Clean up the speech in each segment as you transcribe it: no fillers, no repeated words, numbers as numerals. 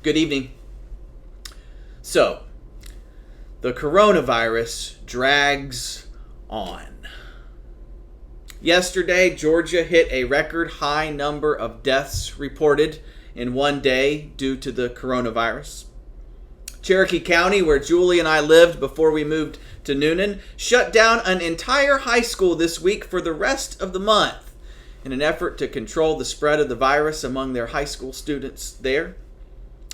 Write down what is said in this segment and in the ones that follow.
Good evening. So, the coronavirus drags on. Yesterday, Georgia hit a record high number of deaths reported in one day due to the coronavirus. Cherokee County, where Julie and I lived before we moved to Newnan, shut down an entire high school this week for the rest of the month in an effort to control the spread of the virus among their high school students there.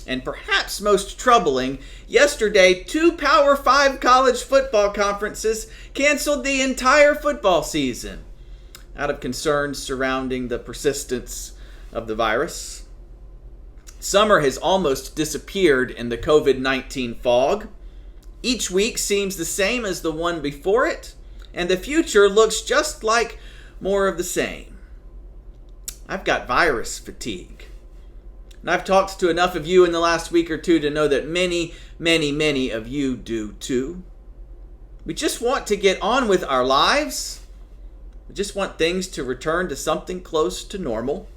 And perhaps most troubling, yesterday 2 Power 5 college football conferences canceled the entire football season out of concerns surrounding the persistence of the virus. Summer has almost disappeared in the COVID-19 fog. Each week seems the same as the one before it, and the future looks just like more of the same. I've got virus fatigue. And I've talked to enough of you in the last week or two to know that many of you do too. We just want to get on with our lives. We just want things to return to something close to normal.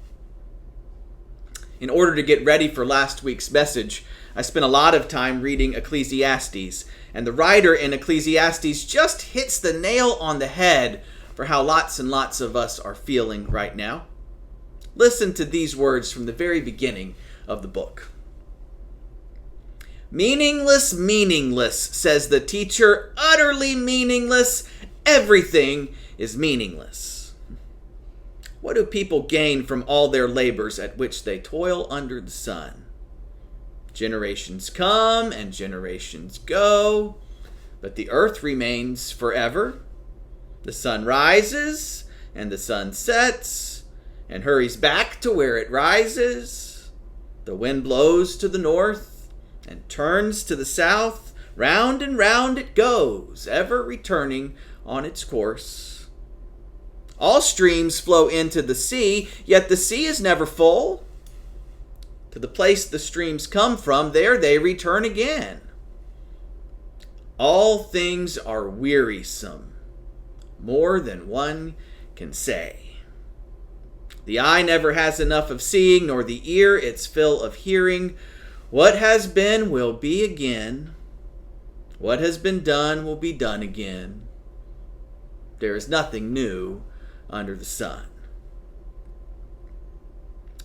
In order to get ready for last week's message, I spent a lot of time reading Ecclesiastes, and the writer in Ecclesiastes just hits the nail on the head for how lots and lots of us are feeling right now. Listen to these words from the very beginning of the book. Meaningless, meaningless, says the teacher, utterly meaningless. Everything is meaningless. What do people gain from all their labors at which they toil under the sun? Generations come and generations go, but the earth remains forever. The sun rises and the sun sets and hurries back to where it rises. The wind blows to the north and turns to the south. Round and round it goes, ever returning on its course. All streams flow into the sea, yet the sea is never full. To the place the streams come from, there they return again. All things are wearisome, more than one can say. The eye never has enough of seeing, nor the ear its fill of hearing. What has been will be again. What has been done will be done again. There is nothing new under the sun.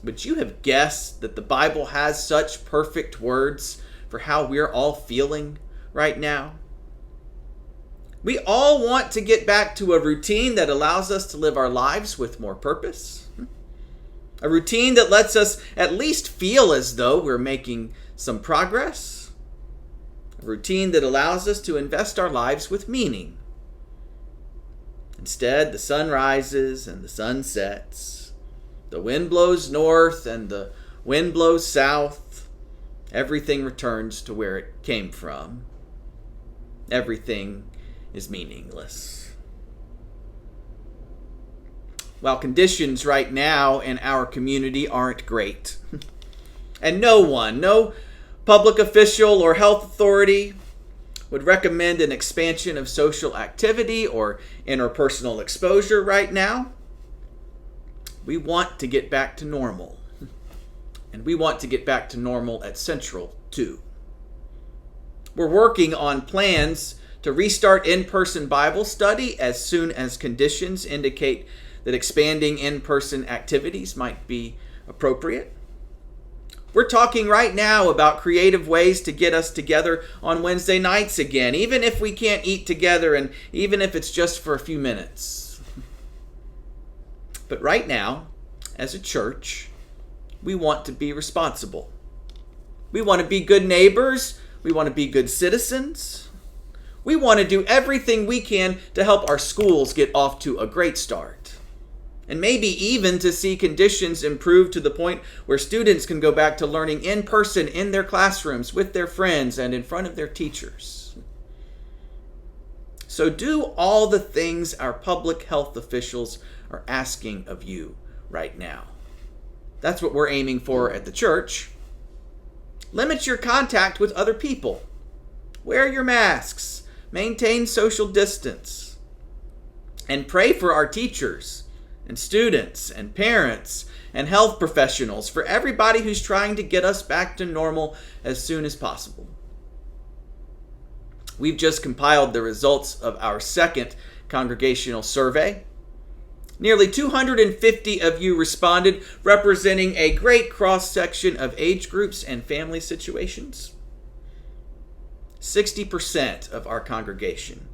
But you have guessed that the Bible has such perfect words for how we're all feeling right now. We all want to get back to a routine that allows us to live our lives with more purpose. A routine that lets us at least feel as though we're making some progress. A routine that allows us to invest our lives with meaning. Instead, the sun rises and the sun sets. The wind blows north and the wind blows south. Everything returns to where it came from. Everything is meaningless. While conditions right now in our community aren't great, and no public official or health authority would recommend an expansion of social activity or interpersonal exposure right now, we want to get back to normal. And we want to get back to normal at Central, too. We're working on plans to restart in-person Bible study as soon as conditions indicate that expanding in-person activities might be appropriate. We're talking right now about creative ways to get us together on Wednesday nights again, even if we can't eat together and even if it's just for a few minutes. But right now, as a church, we want to be responsible. We want to be good neighbors. We want to be good citizens. We want to do everything we can to help our schools get off to a great start. And maybe even to see conditions improve to the point where students can go back to learning in person in their classrooms with their friends and in front of their teachers. So do all the things our public health officials are asking of you right now. That's what we're aiming for at the church. Limit your contact with other people. Wear your masks. Maintain social distance. And pray for our teachers and students and parents and health professionals, for everybody who's trying to get us back to normal as soon as possible. We've just compiled the results of our second congregational survey. Nearly 250 of you responded, representing a great cross-section of age groups and family situations. 60% of our congregation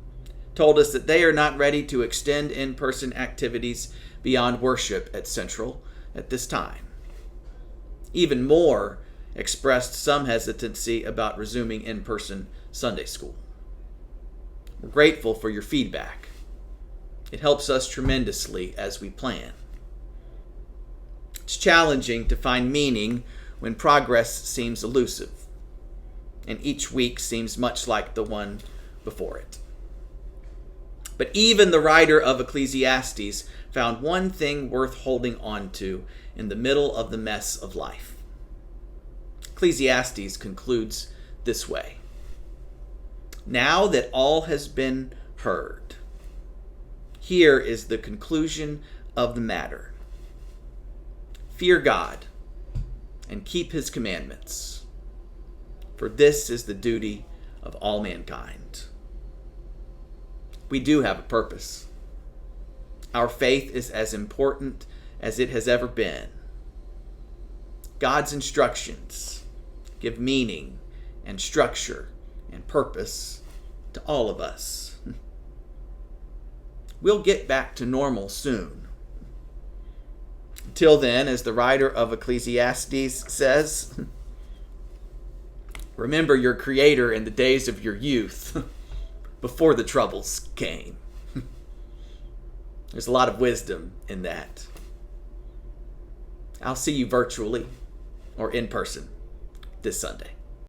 told us that they are not ready to extend in-person activities beyond worship at Central at this time. Even more expressed some hesitancy about resuming in-person Sunday school. We're grateful for your feedback. It helps us tremendously as we plan. It's challenging to find meaning when progress seems elusive, and each week seems much like the one before it. But even the writer of Ecclesiastes found one thing worth holding on to in the middle of the mess of life. Ecclesiastes concludes this way: "Now that all has been heard, here is the conclusion of the matter. Fear God and keep his commandments, for this is the duty of all mankind." We do have a purpose. Our faith is as important as it has ever been. God's instructions give meaning and structure and purpose to all of us. We'll get back to normal soon. Until then, as the writer of Ecclesiastes says, remember your Creator in the days of your youth, before the troubles came. There's a lot of wisdom in that. I'll see you virtually or in person this Sunday.